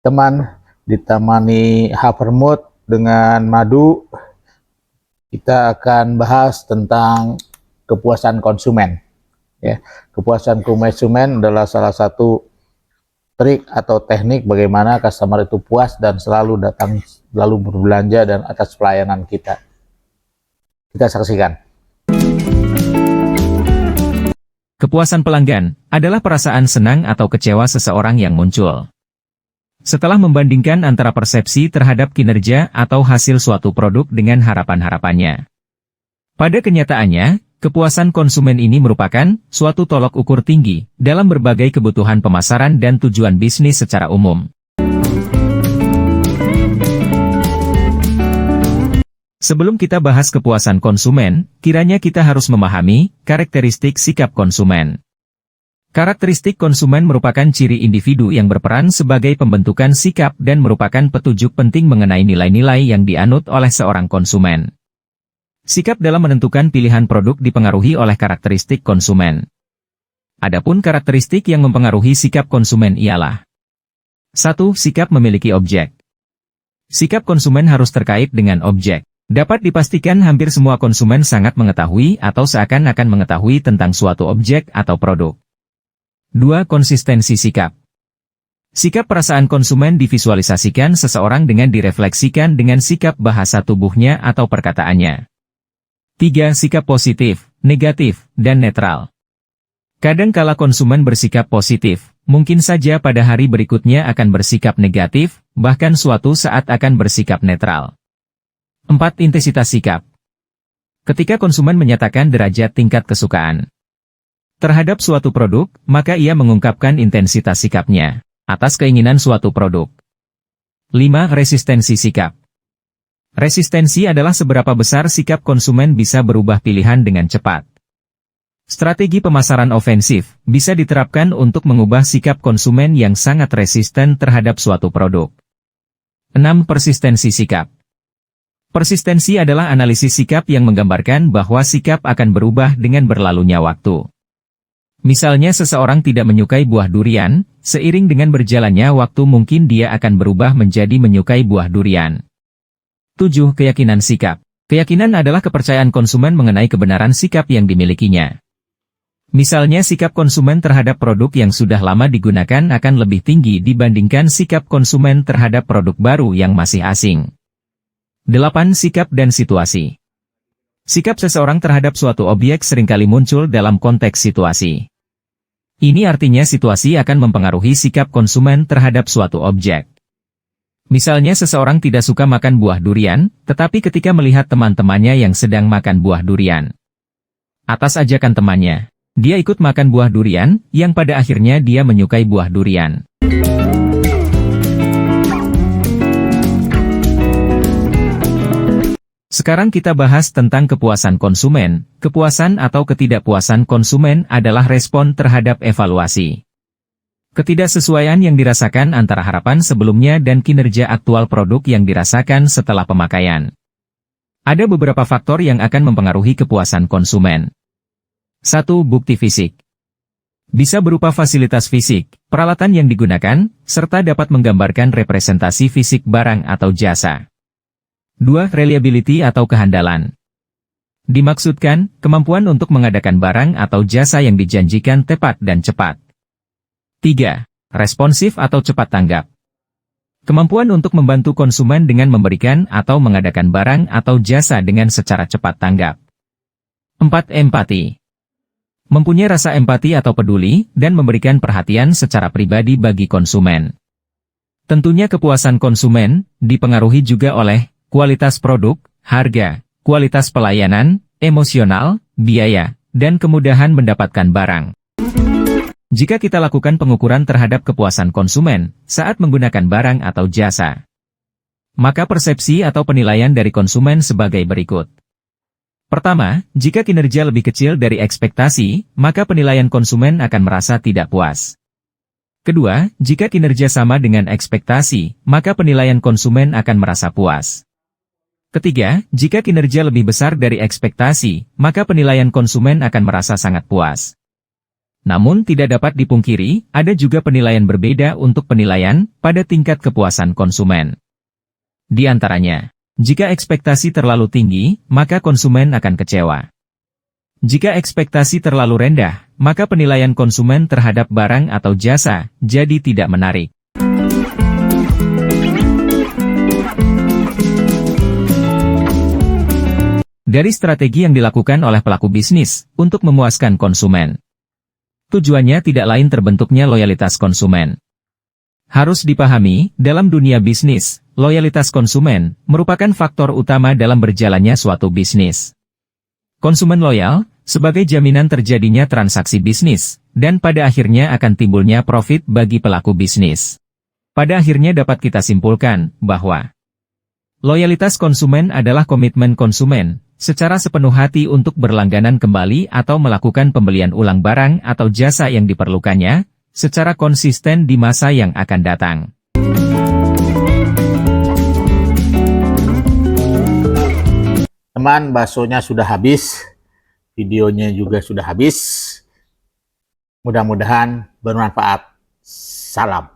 teman, ditemani Havermut dengan madu. Kita akan bahas tentang kepuasan konsumen. Ya, kepuasan konsumen adalah salah satu trik atau teknik bagaimana customer itu puas dan selalu datang, selalu berbelanja dan atas pelayanan kita. Kita saksikan. Kepuasan pelanggan adalah perasaan senang atau kecewa seseorang yang muncul setelah membandingkan antara persepsi terhadap kinerja atau hasil suatu produk dengan harapan-harapannya. Pada kenyataannya, kepuasan konsumen ini merupakan suatu tolok ukur tinggi dalam berbagai kebutuhan pemasaran dan tujuan bisnis secara umum. Sebelum kita bahas kepuasan konsumen, kiranya kita harus memahami karakteristik sikap konsumen. Karakteristik konsumen merupakan ciri individu yang berperan sebagai pembentukan sikap dan merupakan petunjuk penting mengenai nilai-nilai yang dianut oleh seorang konsumen. Sikap dalam menentukan pilihan produk dipengaruhi oleh karakteristik konsumen. Adapun karakteristik yang mempengaruhi sikap konsumen ialah 1. Sikap memiliki objek. Sikap konsumen harus terkait dengan objek. Dapat dipastikan hampir semua konsumen sangat mengetahui atau seakan-akan mengetahui tentang suatu objek atau produk. 2. Konsistensi sikap. Sikap perasaan konsumen divisualisasikan seseorang dengan direfleksikan dengan sikap bahasa tubuhnya atau perkataannya. 3. Sikap positif, negatif, dan netral. Kadang kala konsumen bersikap positif, mungkin saja pada hari berikutnya akan bersikap negatif, bahkan suatu saat akan bersikap netral. 4. Intensitas sikap. Ketika konsumen menyatakan derajat tingkat kesukaan terhadap suatu produk, maka ia mengungkapkan intensitas sikapnya atas keinginan suatu produk. 5. Resistensi sikap. Resistensi adalah seberapa besar sikap konsumen bisa berubah pilihan dengan cepat. Strategi pemasaran ofensif bisa diterapkan untuk mengubah sikap konsumen yang sangat resisten terhadap suatu produk. 6. Persistensi sikap. Persistensi adalah analisis sikap yang menggambarkan bahwa sikap akan berubah dengan berlalunya waktu. Misalnya seseorang tidak menyukai buah durian, seiring dengan berjalannya waktu mungkin dia akan berubah menjadi menyukai buah durian. 7. Keyakinan sikap. Keyakinan adalah kepercayaan konsumen mengenai kebenaran sikap yang dimilikinya. Misalnya sikap konsumen terhadap produk yang sudah lama digunakan akan lebih tinggi dibandingkan sikap konsumen terhadap produk baru yang masih asing. 8. Sikap dan situasi. Sikap seseorang terhadap suatu objek seringkali muncul dalam konteks situasi. Ini artinya situasi akan mempengaruhi sikap konsumen terhadap suatu objek. Misalnya seseorang tidak suka makan buah durian, tetapi ketika melihat teman-temannya yang sedang makan buah durian, atas ajakan temannya, dia ikut makan buah durian, yang pada akhirnya dia menyukai buah durian. Sekarang kita bahas tentang kepuasan konsumen. Kepuasan atau ketidakpuasan konsumen adalah respon terhadap evaluasi. Ketidaksesuaian yang dirasakan antara harapan sebelumnya dan kinerja aktual produk yang dirasakan setelah pemakaian. Ada beberapa faktor yang akan mempengaruhi kepuasan konsumen. 1. Bukti fisik. Bisa berupa fasilitas fisik, peralatan yang digunakan, serta dapat menggambarkan representasi fisik barang atau jasa. 2. Reliability atau kehandalan. Dimaksudkan, kemampuan untuk mengadakan barang atau jasa yang dijanjikan tepat dan cepat. 3. Responsif atau cepat tanggap. Kemampuan untuk membantu konsumen dengan memberikan atau mengadakan barang atau jasa dengan secara cepat tanggap. 4. Empati. Mempunyai rasa empati atau peduli, dan memberikan perhatian secara pribadi bagi konsumen. Tentunya kepuasan konsumen dipengaruhi juga oleh kualitas produk, harga, kualitas pelayanan, emosional, biaya, dan kemudahan mendapatkan barang. Jika kita lakukan pengukuran terhadap kepuasan konsumen saat menggunakan barang atau jasa, maka persepsi atau penilaian dari konsumen sebagai berikut. Pertama, jika kinerja lebih kecil dari ekspektasi, maka penilaian konsumen akan merasa tidak puas. Kedua, jika kinerja sama dengan ekspektasi, maka penilaian konsumen akan merasa puas. Ketiga, jika kinerja lebih besar dari ekspektasi, maka penilaian konsumen akan merasa sangat puas. Namun tidak dapat dipungkiri, ada juga penilaian berbeda untuk penilaian pada tingkat kepuasan konsumen. Di antaranya, jika ekspektasi terlalu tinggi, maka konsumen akan kecewa. Jika ekspektasi terlalu rendah, maka penilaian konsumen terhadap barang atau jasa jadi tidak menarik. Dari strategi yang dilakukan oleh pelaku bisnis untuk memuaskan konsumen. Tujuannya tidak lain terbentuknya loyalitas konsumen. Harus dipahami, dalam dunia bisnis, loyalitas konsumen merupakan faktor utama dalam berjalannya suatu bisnis. Konsumen loyal, sebagai jaminan terjadinya transaksi bisnis, dan pada akhirnya akan timbulnya profit bagi pelaku bisnis. Pada akhirnya dapat kita simpulkan bahwa loyalitas konsumen adalah komitmen konsumen secara sepenuh hati untuk berlangganan kembali atau melakukan pembelian ulang barang atau jasa yang diperlukannya, secara konsisten di masa yang akan datang. Teman, baksonya sudah habis, videonya juga sudah habis. Mudah-mudahan bermanfaat. Salam.